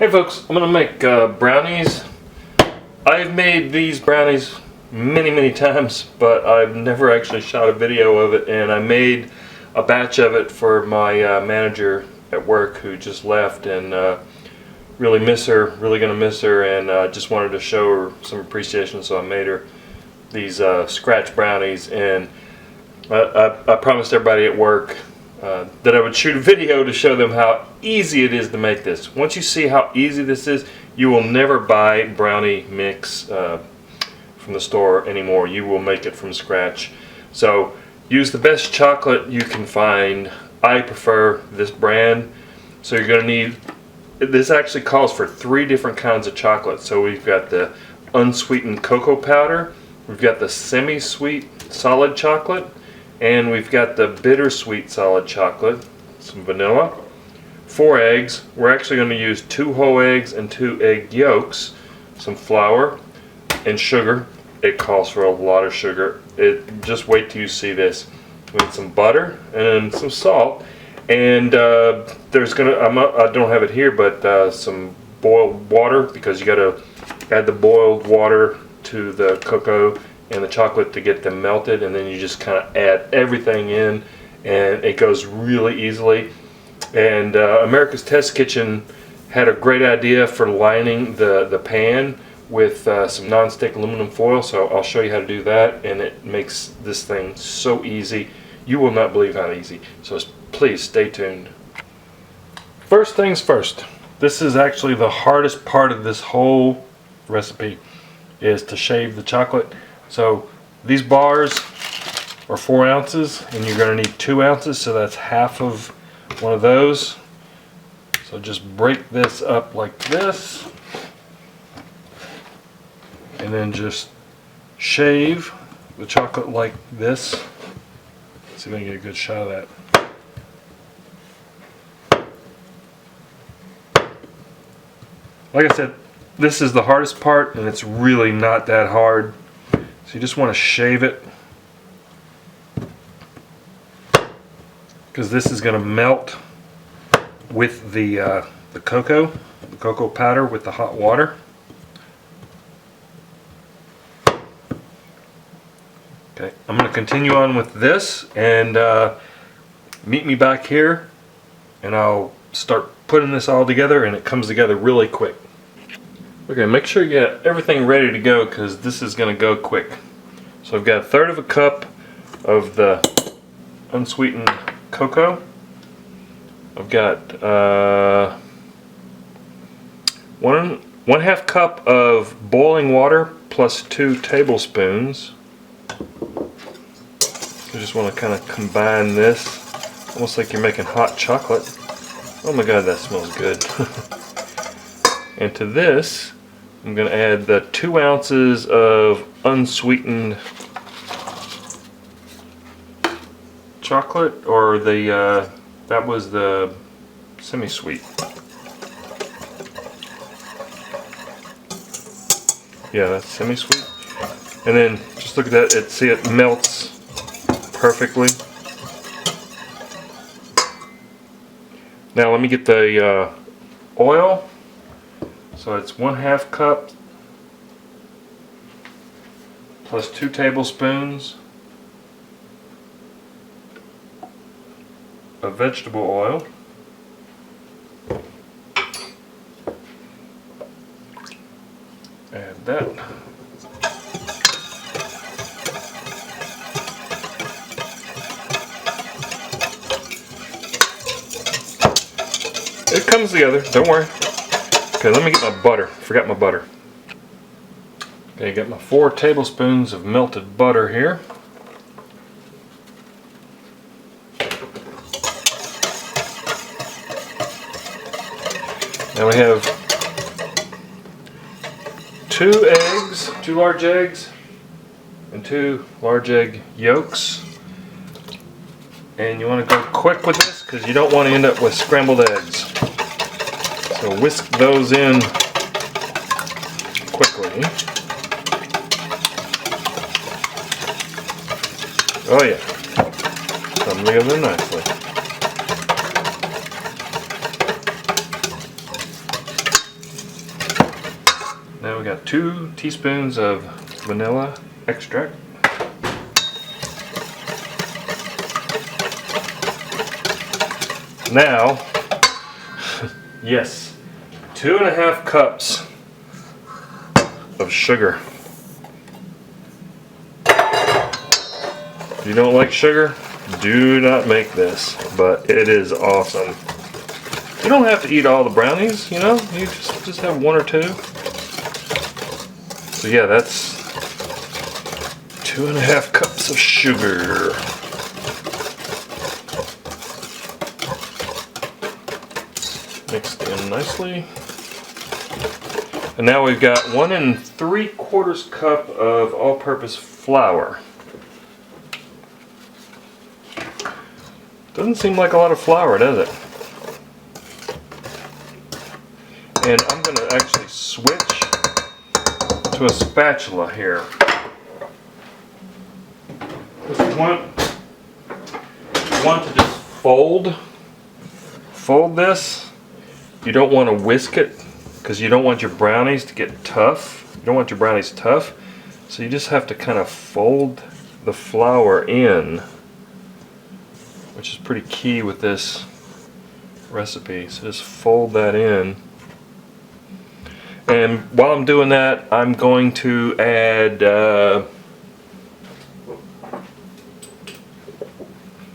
Hey folks, I'm going to make brownies. I've made these brownies many times, but I've never actually shot a video of it, and I made a batch of it for my manager at work who just left, and really miss her, really going to miss her, and just wanted to show her some appreciation, so I made her these scratch brownies. And I promised everybody at work that I would shoot a video to show them how easy it is to make this. Once you see how easy this is, you will never buy brownie mix from the store anymore. You will make it from scratch. So use the best chocolate you can find. I prefer this brand. So you're going to need, this actually calls for 3 different kinds of chocolate. So we've got the unsweetened cocoa powder, we've got the semi-sweet solid chocolate, and we've got the bittersweet solid chocolate, some vanilla, 4 eggs. We're actually going to use 2 whole eggs and 2 egg yolks, some flour, and sugar. It calls for a lot of sugar. Just wait till you see this. We need some butter and some salt, and there's gonna, I don't have it here, but some boiled water, because you got to add the boiled water to the cocoa and the chocolate to get them melted, and then you just kind of add everything in, and it goes really easily. And America's Test Kitchen had a great idea for lining the pan with some non-stick aluminum foil, so I'll show you how to do that, and it makes this thing so easy. You will not believe how easy. So please stay tuned. First things first, this is actually the hardest part of this whole recipe, is to shave the chocolate. So these bars are 4 ounces, and you're going to need 2 ounces, so that's half of one of those. So just break this up like this, and then just shave the chocolate like this. Let's see if I can get a good shot of that. Like I said, this is the hardest part, and it's really not that hard. So you just want to shave it, because this is going to melt with the cocoa powder with the hot water. Okay, I'm going to continue on with this, and meet me back here, and I'll start putting this all together, and it comes together really quick. Okay, make sure you get everything ready to go, because this is going to go quick. So I've got 1/3 of a cup of the unsweetened cocoa. I've got 1/2 cup of boiling water plus 2 tablespoons. I just want to kind of combine this, almost like you're making hot chocolate. Oh my god, that smells good. And to this, I'm going to add the 2 ounces of unsweetened chocolate, or the that was the semi-sweet. Yeah, that's semi-sweet. And then just look at that. See, it melts perfectly. Now let me get the oil. So it's 1/2 cup plus 2 tablespoons of vegetable oil. Add that. It comes together, don't worry. Okay, let me get my butter. Forgot my butter. Okay, got my 4 tablespoons of melted butter here. Now we have 2 eggs, 2 large eggs, and 2 large egg yolks. And you want to go quick with this, because you don't want to end up with scrambled eggs. So whisk those in quickly. Oh yeah, come together nicely. Now we got 2 teaspoons of vanilla extract. Now, yes, 2.5 cups of sugar. If you don't like sugar, do not make this, but it is awesome. You don't have to eat all the brownies, you know, you just have 1 or 2. So yeah, that's 2.5 cups of sugar. Mixed in nicely. And now we've got 1 3/4 cup of all-purpose flour. Doesn't seem like a lot of flour, does it? And I'm going to actually switch to a spatula here. You want to just fold this. You don't want to whisk it because you don't want your brownies to get tough. You don't want your brownies tough. So you just have to kind of fold the flour in, which is pretty key with this recipe. So just fold that in. And while I'm doing that, I'm going to add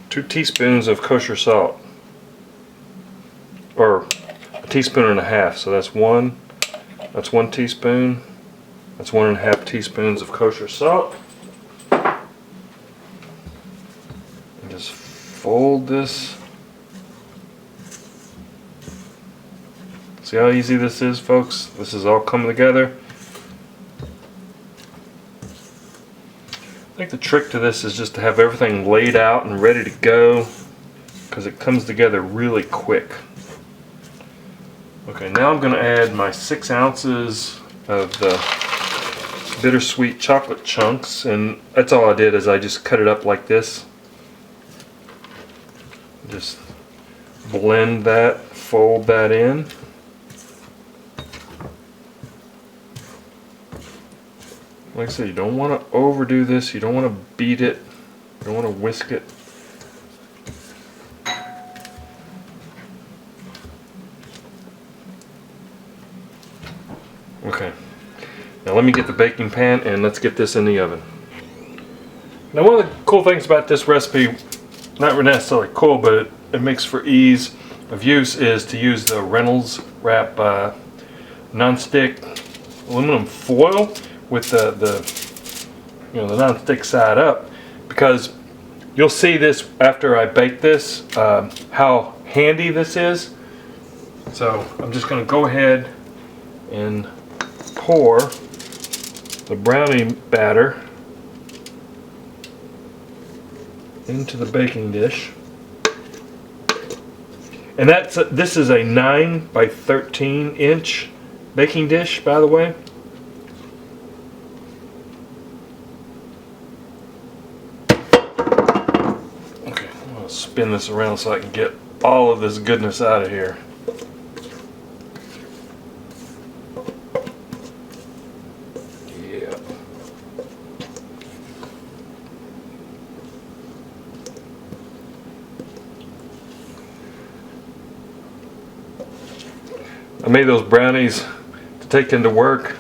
2 teaspoons of kosher salt. Or 1.5 teaspoons. So that's 1 teaspoon. That's 1.5 teaspoons of kosher salt. And just fold this. See how easy this is, folks? This is all coming together. I think the trick to this is just to have everything laid out and ready to go, because it comes together really quick. Okay, now I'm going to add my 6 ounces of the bittersweet chocolate chunks, and that's all I did is I just cut it up like this. Just blend that, fold that in. Like I said, you don't want to overdo this, you don't want to beat it, you don't want to whisk it. Okay, now let me get the baking pan and let's get this in the oven. Now one of the cool things about this recipe, not necessarily cool, but it makes for ease of use, is to use the Reynolds Wrap non-stick aluminum foil with the non-stick side up, because you'll see this after I bake this, how handy this is. So I'm just going to go ahead and pour the brownie batter into the baking dish. And this is a 9 by 13 inch baking dish, by the way. Okay, I'm going to spin this around so I can get all of this goodness out of here. I made those brownies to take into work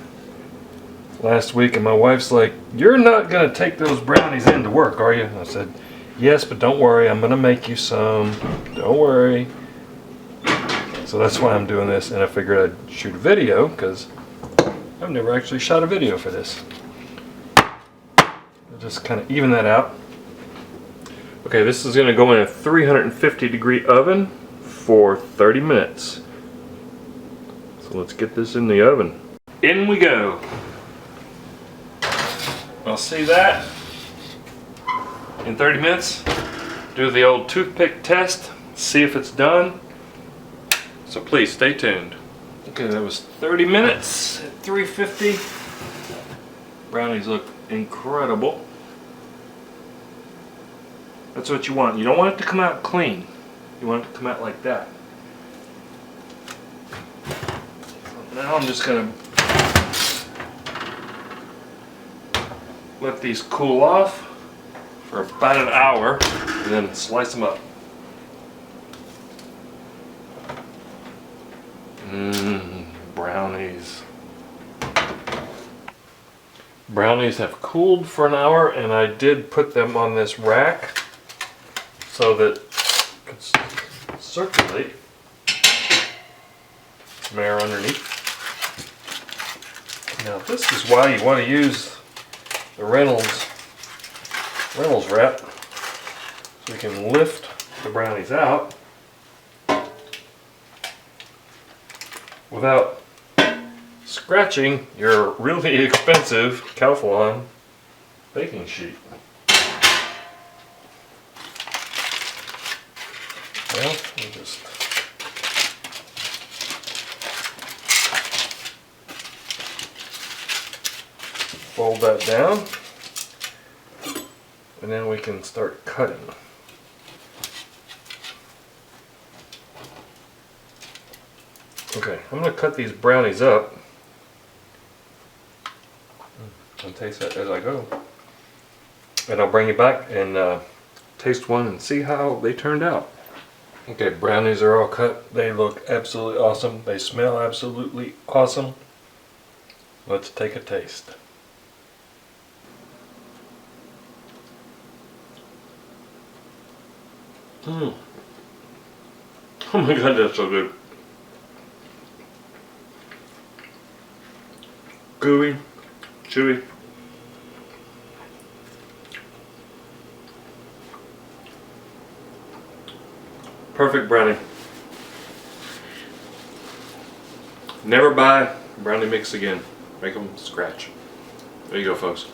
last week, and my wife's like, "You're not going to take those brownies into work, are you?" And I said, "Yes, but don't worry, I'm going to make you some. Don't worry." So that's why I'm doing this, and I figured I'd shoot a video, because I've never actually shot a video for this. I'll just kind of even that out. Okay, this is going to go in a 350-degree oven for 30 minutes. So let's get this in the oven. In we go. I'll see that in 30 minutes. Do the old toothpick test, see if it's done. So please stay tuned. Okay, that was 30 minutes at 350. Brownies look incredible. That's what you want. You don't want it to come out clean. You want it to come out like that. Now I'm just going to let these cool off for about an hour, and then slice them up. Brownies. Brownies have cooled for an hour, and I did put them on this rack so that it could circulate some air underneath. Now this is why you want to use the Reynolds wrap, so you can lift the brownies out without scratching your really expensive Calphalon baking sheet. Well, we just fold that down, and then we can start cutting. Okay, I'm going to cut these brownies up and taste that as I go. And I'll bring you back and taste one and see how they turned out. Okay, brownies are all cut. They look absolutely awesome. They smell absolutely awesome. Let's take a taste. Oh my god, that's so good. Gooey, chewy. Perfect brownie. Never buy brownie mix again. Make them scratch. There you go, folks.